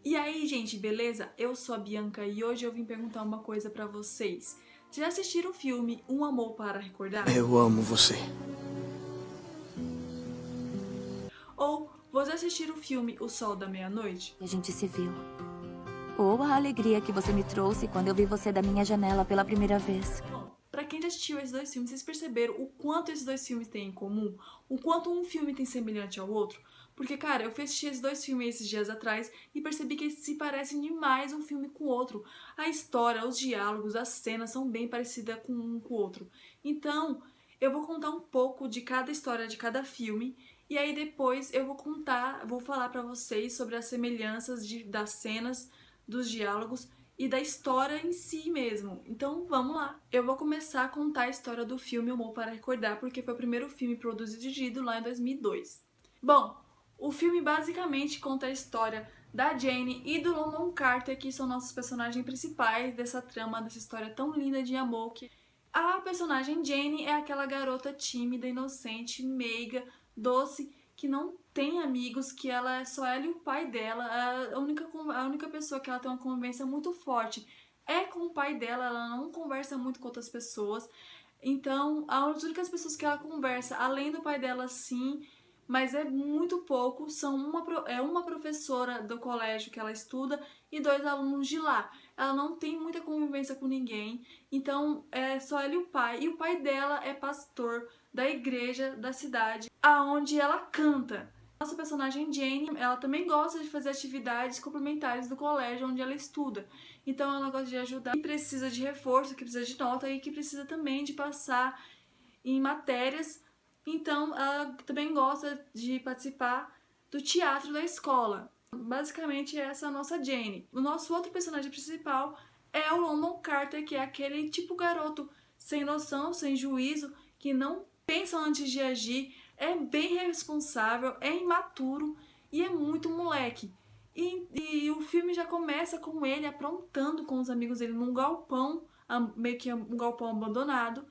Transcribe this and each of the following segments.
E aí, gente, beleza? Eu sou a Bianca e hoje eu vim perguntar uma coisa pra vocês. Já assistiram o filme Um Amor para Recordar? Eu amo você. Ou você assistiu o filme O Sol da Meia-Noite? A gente se viu. Ou a alegria que você me trouxe quando eu vi você da minha janela pela primeira vez. Bom, pra quem já assistiu esses dois filmes, vocês perceberam o quanto esses dois filmes têm em comum? O quanto um filme tem semelhante ao outro? Porque, cara, eu fui assistir esses dois filmes esses dias atrás e percebi que eles se parecem demais um filme com o outro. A história, os diálogos, as cenas são bem parecidas com um com o outro. Então, eu vou contar um pouco de cada história de cada filme e aí depois eu vou falar pra vocês sobre as semelhanças das cenas, dos diálogos e da história em si mesmo. Então vamos lá. Eu vou começar a contar a história do filme Amor para Recordar, porque foi o primeiro filme produzido e dirigido lá em 2002. Bom, o filme basicamente conta a história da Jane e do London Carter, que são nossos personagens principais dessa trama, dessa história tão linda de amor. A personagem Jane é aquela garota tímida, inocente, meiga, doce, que não tem amigos, que só ela e o pai dela. A única pessoa que ela tem uma convivência muito forte é com o pai dela, ela não conversa muito com outras pessoas. Então, as únicas pessoas que ela conversa, além do pai dela, sim, mas é muito pouco, são uma professora do colégio que ela estuda e dois alunos de lá. Ela não tem muita convivência com ninguém, então é só ela e o pai. E o pai dela é pastor da igreja da cidade, aonde ela canta. Nossa personagem Jane, ela também gosta de fazer atividades complementares do colégio onde ela estuda. Então ela gosta de ajudar quem precisa de reforço, que precisa de nota e que precisa também de passar em matérias. Então ela também gosta de participar do teatro da escola. Basicamente essa é a nossa Jane. O nosso outro personagem principal é o London Carter, que é aquele tipo garoto sem noção, sem juízo, que não pensa antes de agir, é bem irresponsável, é imaturo e é muito moleque. E o filme já começa com ele aprontando com os amigos dele num galpão, meio que um galpão abandonado,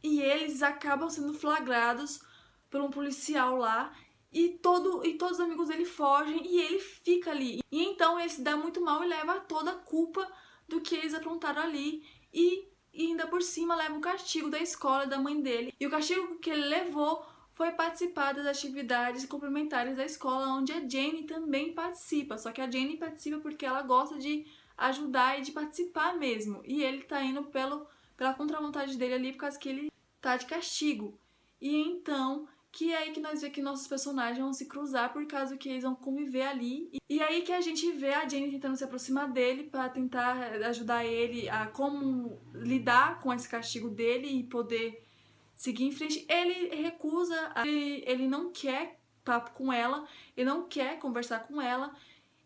e eles acabam sendo flagrados por um policial lá e todos os amigos dele fogem e ele fica ali. E então ele se dá muito mal e leva toda a culpa do que eles aprontaram ali e ainda por cima leva um castigo da escola e da mãe dele. E o castigo que ele levou foi participar das atividades complementares da escola, onde a Jane também participa. Só que a Jane participa porque ela gosta de ajudar e de participar mesmo. E ele tá indo pela contravontade dele ali, por causa que ele tá de castigo. E então, que é aí que nós vemos que nossos personagens vão se cruzar por causa que eles vão conviver ali. E aí que a gente vê a Jane tentando se aproximar dele para tentar ajudar ele a como lidar com esse castigo dele e poder seguir em frente. Ele recusa, ele não quer papo com ela, ele não quer conversar com ela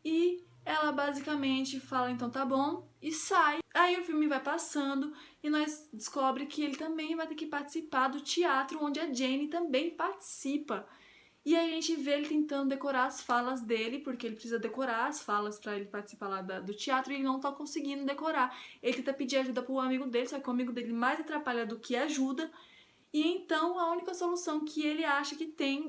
e ela basicamente fala então tá bom e sai. Aí o filme vai passando e nós descobre que ele também vai ter que participar do teatro onde a Jane também participa. E aí a gente vê ele tentando decorar as falas dele, porque ele precisa decorar as falas pra ele participar lá do teatro e ele não tá conseguindo decorar. Ele tenta pedir ajuda pro amigo dele, só que o amigo dele mais atrapalha do que ajuda. E então a única solução que ele acha que tem,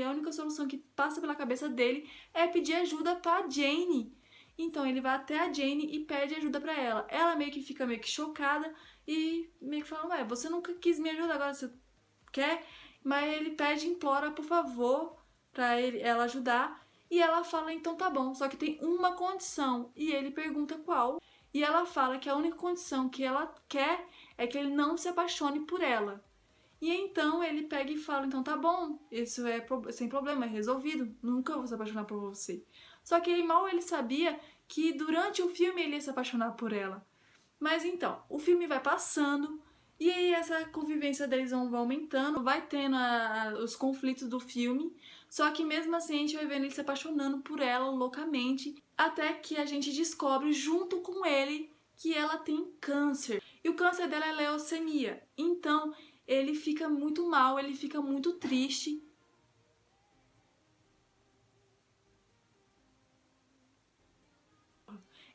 a única solução que passa pela cabeça dele é pedir ajuda pra Jane. Então ele vai até a Jane e pede ajuda pra ela. Ela meio que fica meio que chocada e meio que fala, ué, você nunca quis me ajudar, agora você quer? Mas ele pede, implora por favor pra ela ajudar. E ela fala, então tá bom, só que tem uma condição. E ele pergunta qual. E ela fala que a única condição que ela quer é que ele não se apaixone por ela. E então ele pega e fala, então tá bom, isso é sem problema, é resolvido, nunca vou se apaixonar por você. Só que mal ele sabia que durante o filme ele ia se apaixonar por ela. Mas então, o filme vai passando e aí essa convivência deles vai aumentando, vai tendo os conflitos do filme, só que mesmo assim a gente vai vendo ele se apaixonando por ela loucamente, até que a gente descobre junto com ele que ela tem câncer. E o câncer dela é leucemia. Então ele fica muito mal, ele fica muito triste.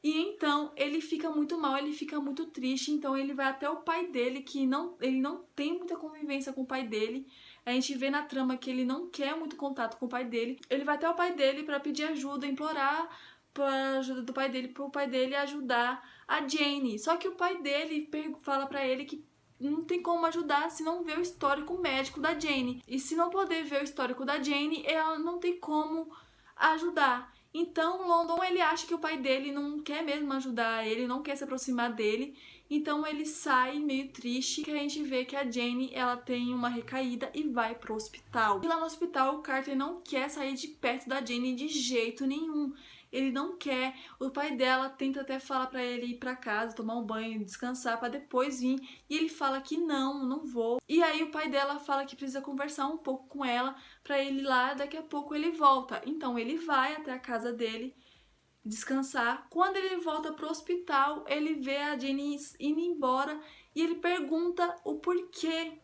E então ele fica muito mal, ele fica muito triste, então ele vai até o pai dele, que ele não tem muita convivência com o pai dele. A gente vê na trama que ele não quer muito contato com o pai dele. Ele vai até o pai dele para pedir ajuda, implorar pra ajuda do pai dele, pro pai dele ajudar a Jane. Só que o pai dele fala pra ele que não tem como ajudar se não ver o histórico médico da Jane. E se não poder ver o histórico da Jane, ela não tem como ajudar. Então, London, ele acha que o pai dele não quer mesmo ajudar ele, não quer se aproximar dele. Então, ele sai meio triste, que a gente vê que a Jane, ela tem uma recaída e vai pro hospital. E lá no hospital, o Carter não quer sair de perto da Jane de jeito nenhum. Ele não quer. O pai dela tenta até falar pra ele ir pra casa, tomar um banho, descansar pra depois vir. E ele fala que não vou. E aí o pai dela fala que precisa conversar um pouco com ela pra ele ir lá, daqui a pouco ele volta. Então ele vai até a casa dele descansar. Quando ele volta pro hospital, ele vê a Jenny indo embora e ele pergunta o porquê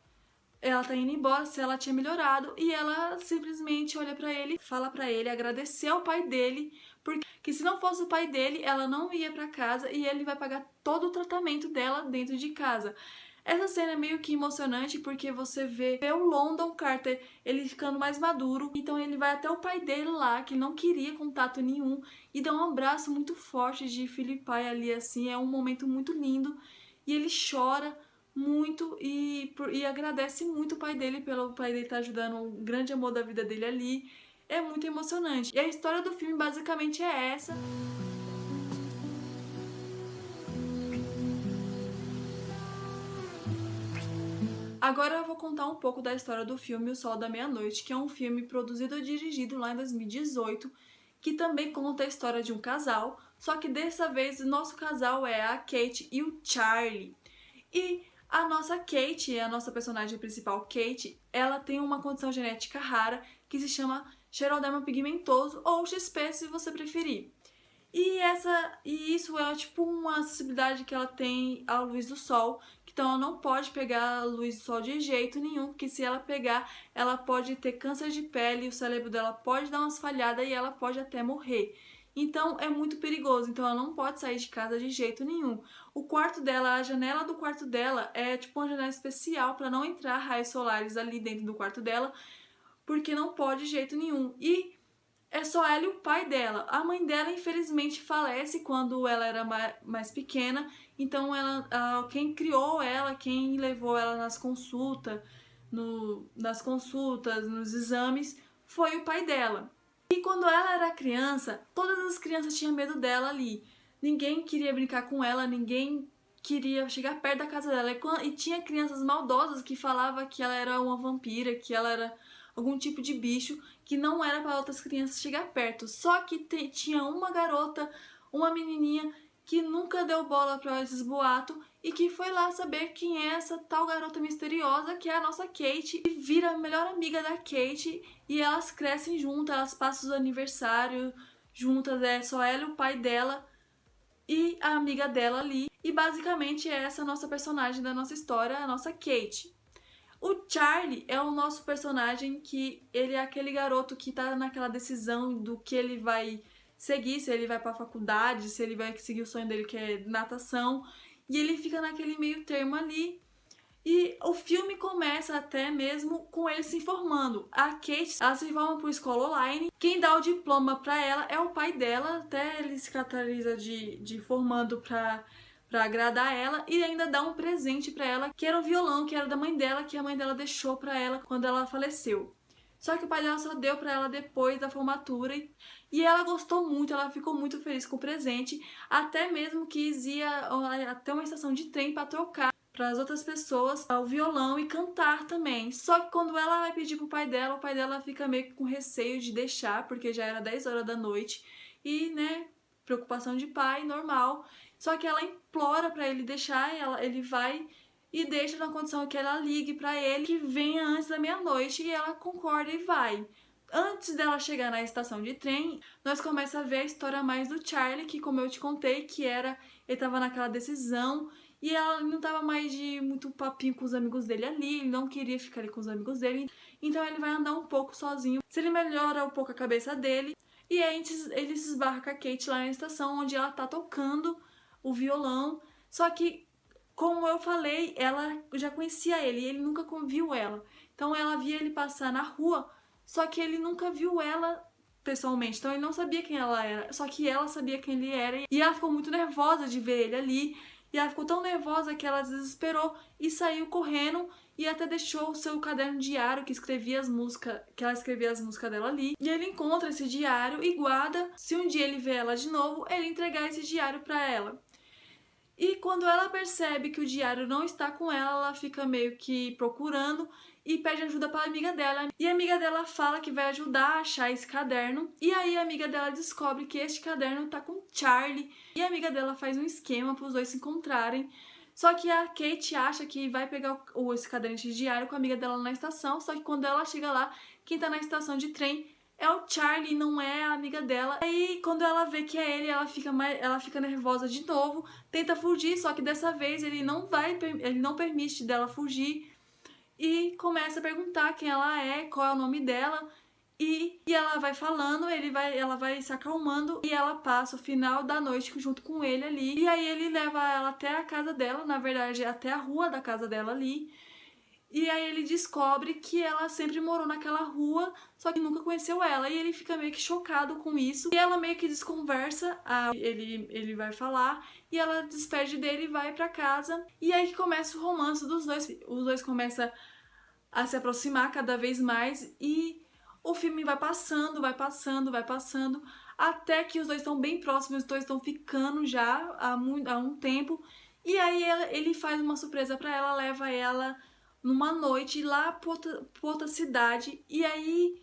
ela tá indo embora, se ela tinha melhorado, e ela simplesmente olha pra ele, fala pra ele agradecer ao pai dele, porque se não fosse o pai dele, ela não ia pra casa e ele vai pagar todo o tratamento dela dentro de casa. Essa cena é meio que emocionante porque você vê o London Carter, ele ficando mais maduro, então ele vai até o pai dele lá, que não queria contato nenhum, e dá um abraço muito forte de filho e pai ali, assim, é um momento muito lindo, e ele chora muito e agradece muito o pai dele pelo pai dele estar ajudando o grande amor da vida dele ali. É muito emocionante. E a história do filme basicamente é essa. Agora eu vou contar um pouco da história do filme O Sol da Meia-Noite, que é um filme produzido e dirigido lá em 2018, que também conta a história de um casal, só que dessa vez o nosso casal é a Kate e o Charlie. E a nossa Kate, a nossa personagem principal, Kate, ela tem uma condição genética rara que se chama xeroderma pigmentoso ou XP, se você preferir. E isso é tipo uma acessibilidade que ela tem à luz do sol, então ela não pode pegar a luz do sol de jeito nenhum, porque se ela pegar, ela pode ter câncer de pele, o cérebro dela pode dar umas falhadas e ela pode até morrer. Então é muito perigoso, então ela não pode sair de casa de jeito nenhum. O quarto dela, a janela do quarto dela é tipo uma janela especial para não entrar raios solares ali dentro do quarto dela, porque não pode de jeito nenhum. E é só ela e o pai dela. A mãe dela, infelizmente, falece quando ela era mais pequena, então quem criou ela, quem levou ela nas consultas, nos exames, foi o pai dela. E quando ela era criança, todas as crianças tinham medo dela ali. Ninguém queria brincar com ela, ninguém queria chegar perto da casa dela. E tinha crianças maldosas que falavam que ela era uma vampira, que ela era algum tipo de bicho, que não era para outras crianças chegar perto. Só que tinha uma garota, uma menininha, que nunca deu bola para esses boatos e que foi lá saber quem é essa tal garota misteriosa, que é a nossa Kate, e vira a melhor amiga da Kate, e elas crescem juntas, elas passam os aniversários juntas, é só ela e o pai dela e a amiga dela ali. E basicamente é essa a nossa personagem da nossa história, a nossa Kate. O Charlie é o nosso personagem que ele é aquele garoto que tá naquela decisão do que ele vai seguir, se ele vai pra faculdade, se ele vai seguir o sonho dele que é natação, e ele fica naquele meio termo ali. E o filme começa até mesmo com ele se informando. A Kate, ela se forma por escola online. Quem dá o diploma pra ela é o pai dela, até ele se caracteriza de formando pra agradar ela, e ainda dá um presente pra ela, que era um violão, que era da mãe dela, que a mãe dela deixou pra ela quando ela faleceu. Só que o pai dela só deu pra ela depois da formatura, e ela gostou muito, ela ficou muito feliz com o presente, até mesmo quis ir até uma estação de trem pra trocar para as outras pessoas o violão e cantar também. Só que quando ela vai pedir pro pai dela, o pai dela fica meio que com receio de deixar, porque já era 10 horas da noite, e, né, preocupação de pai, normal. Só que ela implora pra ele deixar, ele vai e deixa na condição que ela ligue pra ele, que venha antes da meia-noite, e ela concorda e vai. Antes dela chegar na estação de trem, nós começamos a ver a história mais do Charlie, que, como eu te contei, ele tava naquela decisão, e ela não tava mais de muito papinho com os amigos dele ali, ele não queria ficar ali com os amigos dele, então ele vai andar um pouco sozinho. Se ele melhora um pouco a cabeça dele, e aí ele se esbarra com a Kate lá na estação, onde ela tá tocando o violão. Só que, como eu falei, ela já conhecia ele e ele nunca viu ela. Então ela via ele passar na rua, só que ele nunca viu ela pessoalmente, então ele não sabia quem ela era, só que ela sabia quem ele era e ela ficou muito nervosa de ver ele ali. E ela ficou tão nervosa que ela desesperou e saiu correndo e até deixou o seu caderno diário que escrevia as músicas, que ela escrevia as músicas dela ali. E ele encontra esse diário e guarda. Se um dia ele vê ela de novo, ele entregar esse diário para ela. E quando ela percebe que o diário não está com ela, ela fica meio que procurando e pede ajuda para a amiga dela. E a amiga dela fala que vai ajudar a achar esse caderno. E aí a amiga dela descobre que este caderno tá com Charlie. E a amiga dela faz um esquema para os dois se encontrarem. Só que a Kate acha que vai pegar esse caderno de diário com a amiga dela na estação. Só que quando ela chega lá, quem tá na estação de trem é o Charlie, não é a amiga dela. Aí, quando ela vê que é ele, ela fica nervosa de novo, tenta fugir, só que dessa vez ele não permite dela fugir e começa a perguntar quem ela é, qual é o nome dela. E ela vai falando, ela vai se acalmando e ela passa o final da noite junto com ele ali. E aí ele leva ela até a casa dela, na verdade até a rua da casa dela ali. E aí ele descobre que ela sempre morou naquela rua, só que nunca conheceu ela. E ele fica meio que chocado com isso. E ela meio que desconversa, ele vai falar, e ela despede dele e vai pra casa. E aí que começa o romance dos dois. Os dois começam a se aproximar cada vez mais e o filme vai passando, até que os dois estão bem próximos, os dois estão ficando já há um tempo. E aí ele faz uma surpresa pra ela, leva ela numa noite lá pra outra cidade, e aí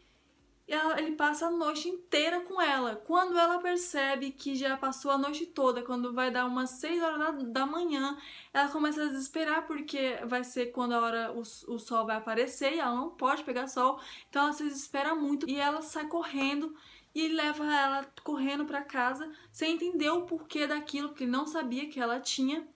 ele passa a noite inteira com ela. Quando ela percebe que já passou a noite toda, quando vai dar umas 6 horas da manhã, ela começa a desesperar, porque vai ser quando a hora o sol vai aparecer, e ela não pode pegar sol, então ela se desespera muito, e ela sai correndo, e ele leva ela correndo pra casa, sem entender o porquê daquilo, porque ele não sabia que ela tinha.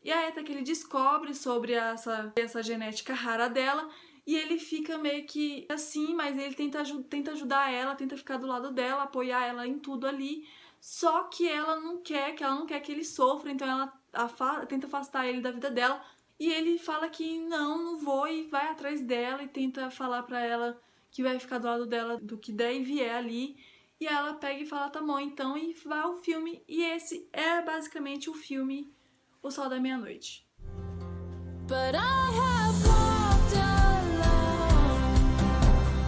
E aí até que ele descobre sobre essa genética rara dela, e ele fica meio que assim, mas ele tenta ajudar ela, tenta ficar do lado dela, apoiar ela em tudo ali. Só que ela não quer que ele sofra, então ela tenta afastar ele da vida dela. E ele fala que não vou, e vai atrás dela e tenta falar pra ela que vai ficar do lado dela do que der e vier ali. E ela pega e fala, tá bom, então, e vai ao filme. E esse é basicamente o filme O Sol da Meia-Noite. But I have walked alone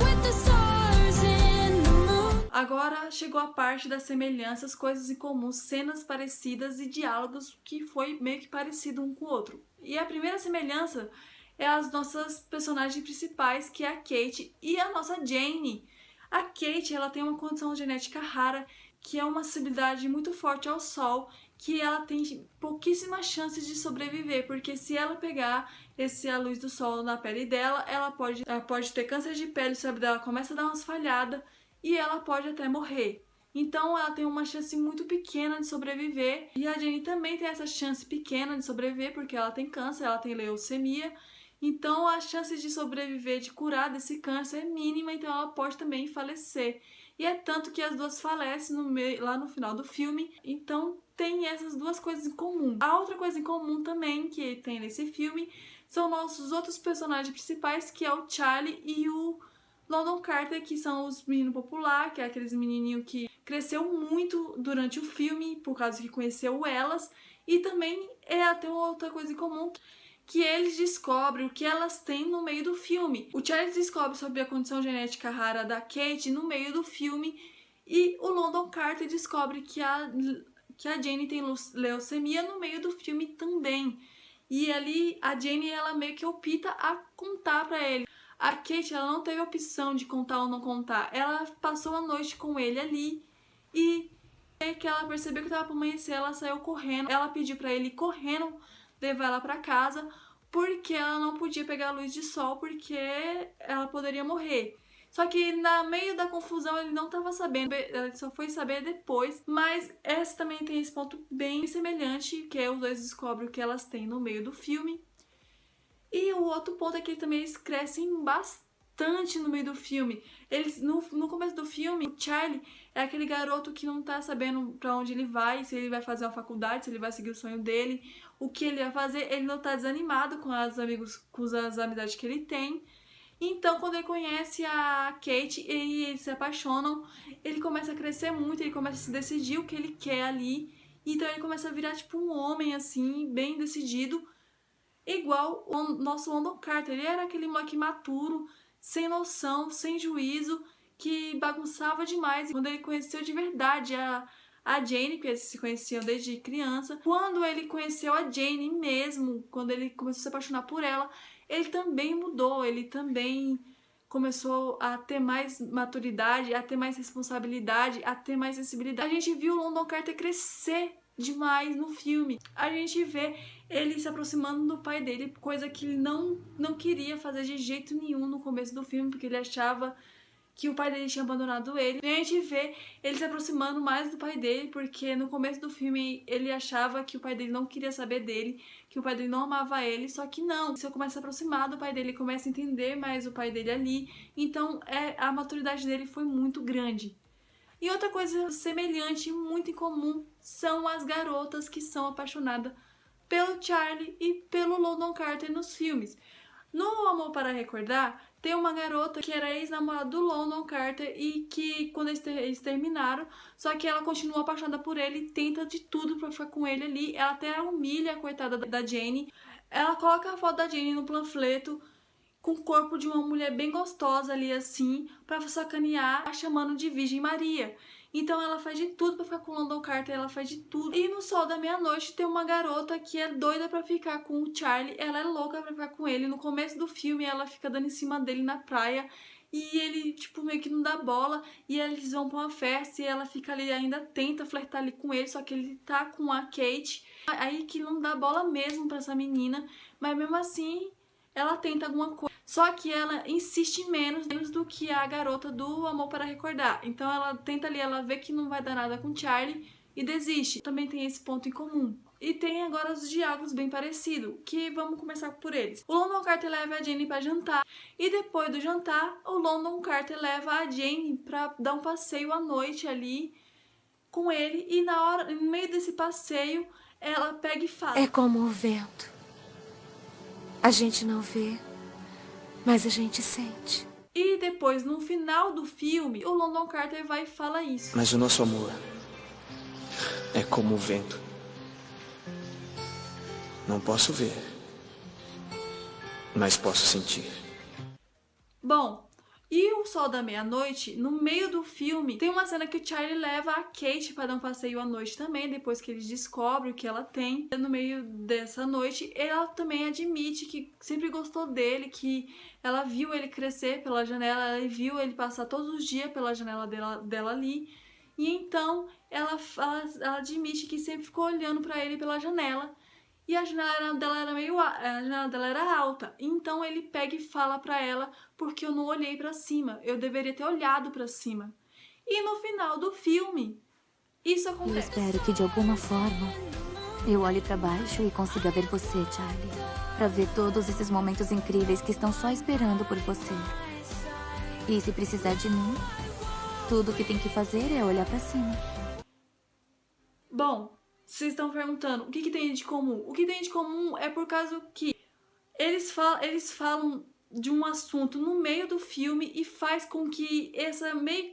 with the stars in the moon. Agora chegou a parte das semelhanças, coisas em comum, cenas parecidas e diálogos que foi meio que parecido um com o outro. E a primeira semelhança é as nossas personagens principais, que é a Kate e a nossa Jane. A Kate, ela tem uma condição genética rara, que é uma sensibilidade muito forte ao sol, que ela tem pouquíssimas chances de sobreviver, porque se ela pegar a luz do sol na pele dela, ela pode ter câncer de pele, o cérebro dela começa a dar umas falhadas e ela pode até morrer. Então ela tem uma chance muito pequena de sobreviver, e a Jenny também tem essa chance pequena de sobreviver, porque ela tem câncer, ela tem leucemia. Então a chance de sobreviver, de curar desse câncer é mínima, então ela pode também falecer. E é tanto que as duas falecem lá no final do filme, então tem essas duas coisas em comum. A outra coisa em comum também que tem nesse filme são nossos outros personagens principais, que é o Charlie e o London Carter, que são os meninos populares, que é aqueles menininhos que cresceu muito durante o filme, por causa que conheceu elas. E também tem uma outra coisa em comum, que eles descobrem o que elas têm no meio do filme. O Charlie descobre sobre a condição genética rara da Kate no meio do filme, e o London Carter descobre que a Jane tem leucemia no meio do filme também. E ali a Jane, ela meio que opta a contar pra ele. A Kate, ela não teve opção de contar ou não contar. Ela passou a noite com ele ali, e que ela percebeu que tava pra amanhecer, ela saiu correndo. Ela pediu pra ele ir correndo levar ela pra casa, porque ela não podia pegar a luz de sol, porque ela poderia morrer. Só que no meio da confusão ele não estava sabendo, ele só foi saber depois. Mas essa também tem esse ponto bem semelhante, que é os dois descobrem o que elas têm no meio do filme. E o outro ponto é que também eles crescem bastante no meio do filme. Eles, no começo do filme, o Charlie é aquele garoto que não tá sabendo pra onde ele vai, se ele vai fazer uma faculdade, se ele vai seguir o sonho dele, o que ele vai fazer. Ele não tá desanimado com as amizades que ele tem. Então, quando ele conhece a Kate e eles se apaixonam, ele começa a crescer muito, ele começa a se decidir o que ele quer ali. Então ele começa a virar tipo um homem, assim, bem decidido, igual o nosso London Carter. Ele era aquele moleque maturo, sem noção, sem juízo, que bagunçava demais. E quando ele conheceu de verdade a Jane, que eles se conheciam desde criança, quando ele conheceu a Jane mesmo, quando ele começou a se apaixonar por ela, ele também mudou, ele também começou a ter mais maturidade, a ter mais responsabilidade, a ter mais sensibilidade. A gente viu o London Carter crescer demais no filme. A gente vê ele se aproximando do pai dele, coisa que ele não queria fazer de jeito nenhum no começo do filme, porque ele achava que o pai dele tinha abandonado ele. E a gente vê ele se aproximando mais do pai dele, porque no começo do filme ele achava que o pai dele não queria saber dele, que o pai dele não amava ele, só que não. Se eu começo a aproximar do pai dele, ele começa a entender mais o pai dele ali. Então a maturidade dele foi muito grande. E outra coisa semelhante, muito em comum, são as garotas que são apaixonadas pelo Charlie e pelo London Carter nos filmes. No Amor para Recordar, tem uma garota que era ex-namorada do London Carter e que, quando eles terminaram, só que ela continua apaixonada por ele e tenta de tudo pra ficar com ele ali. Ela até humilha a coitada da Jane. Ela coloca a foto da Jane no panfleto com o corpo de uma mulher bem gostosa ali assim, pra sacanear, chamando de Virgem Maria. Então ela faz de tudo pra ficar com o London Carter, ela faz de tudo. E no Sol da Meia-Noite tem uma garota que é doida pra ficar com o Charlie, ela é louca pra ficar com ele. No começo do filme ela fica dando em cima dele na praia e ele, tipo, meio que não dá bola, e eles vão pra uma festa e ela fica ali, ainda tenta flertar ali com ele, só que ele tá com a Kate, aí que não dá bola mesmo pra essa menina, mas mesmo assim ela tenta alguma coisa. Só que ela insiste menos do que a garota do Amor para Recordar. Então ela tenta ali, ela vê que não vai dar nada com Charlie e desiste. Também tem esse ponto em comum. E tem agora os diálogos bem parecidos, que vamos começar por eles. O London Carter leva a Jane para jantar, e depois do jantar, o London Carter leva a Jane para dar um passeio à noite ali com ele, e no meio desse passeio, ela pega e fala: é como o vento. A gente não vê, mas a gente sente. E depois, no final do filme, o London Carter vai e fala isso. Mas o nosso amor é como o vento. Não posso ver, mas posso sentir. Bom, e o Sol da Meia-Noite, no meio do filme, tem uma cena que o Charlie leva a Kate para dar um passeio à noite também, depois que eles descobrem o que ela tem. No meio dessa noite, ela também admite que sempre gostou dele, que ela viu ele crescer pela janela, ela viu ele passar todos os dias pela janela dela ali. E então, ela admite que sempre ficou olhando para ele pela janela. E a janela dela era alta. Então ele pega e fala pra ela: porque eu não olhei pra cima, eu deveria ter olhado pra cima. E no final do filme, isso acontece. Eu espero que de alguma forma eu olhe pra baixo e consiga ver você, Charlie. Pra ver todos esses momentos incríveis que estão só esperando por você. E se precisar de mim, tudo que tem que fazer é olhar pra cima. Bom, vocês estão perguntando o que tem de comum? O que tem de comum é por causa que eles falam de um assunto no meio do filme e faz com que esse meio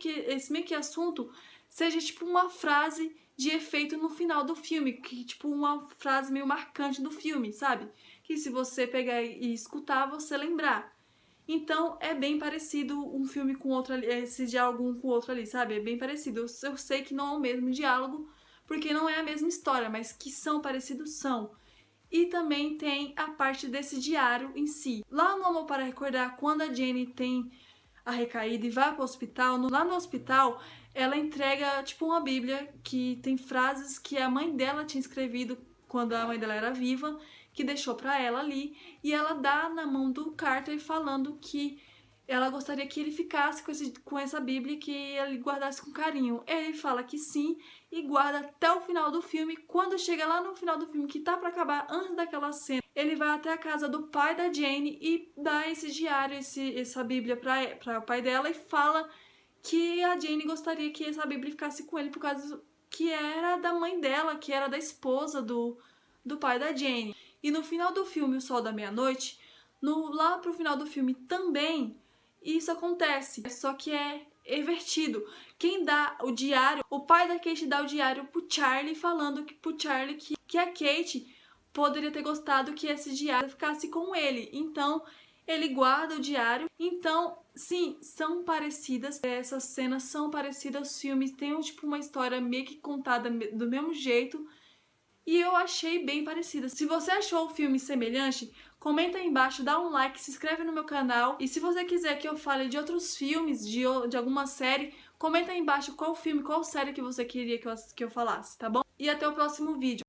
que assunto seja tipo uma frase de efeito no final do filme, que tipo uma frase meio marcante do filme, sabe? Que se você pegar e escutar, você lembrar. Então é bem parecido um filme com outro ali, esse diálogo um com o outro ali, sabe? É bem parecido. Eu sei que não é o mesmo diálogo, porque não é a mesma história, mas que são parecidos, são. E também tem a parte desse diário em si. Lá no Amor para Recordar, quando a Jane tem a recaída e vai para o hospital, lá no hospital, ela entrega tipo uma bíblia que tem frases que a mãe dela tinha escrevido quando a mãe dela era viva, que deixou para ela ali, e ela dá na mão do Carter falando que ela gostaria que ele ficasse com essa Bíblia e que ele guardasse com carinho. Ele fala que sim e guarda até o final do filme. Quando chega lá no final do filme, que tá pra acabar, antes daquela cena, ele vai até a casa do pai da Jane e dá esse diário, essa Bíblia pra o pai dela e fala que a Jane gostaria que essa Bíblia ficasse com ele por causa que era da mãe dela, que era da esposa do pai da Jane. E no final do filme, O Sol da Meia-Noite, lá pro final do filme também, E isso acontece, só que é invertido. Quem dá o diário, o pai da Kate dá o diário pro Charlie, falando pro Charlie que a Kate poderia ter gostado que esse diário ficasse com ele. Então, ele guarda o diário. Então, sim, são parecidas. Essas cenas são parecidas. Os filmes têm tipo uma história meio que contada do mesmo jeito. E eu achei bem parecida. Se você achou o filme semelhante, comenta aí embaixo, dá um like, se inscreve no meu canal. E se você quiser que eu fale de outros filmes, de alguma série, comenta aí embaixo qual filme, qual série que você queria que eu falasse, tá bom? E até o próximo vídeo.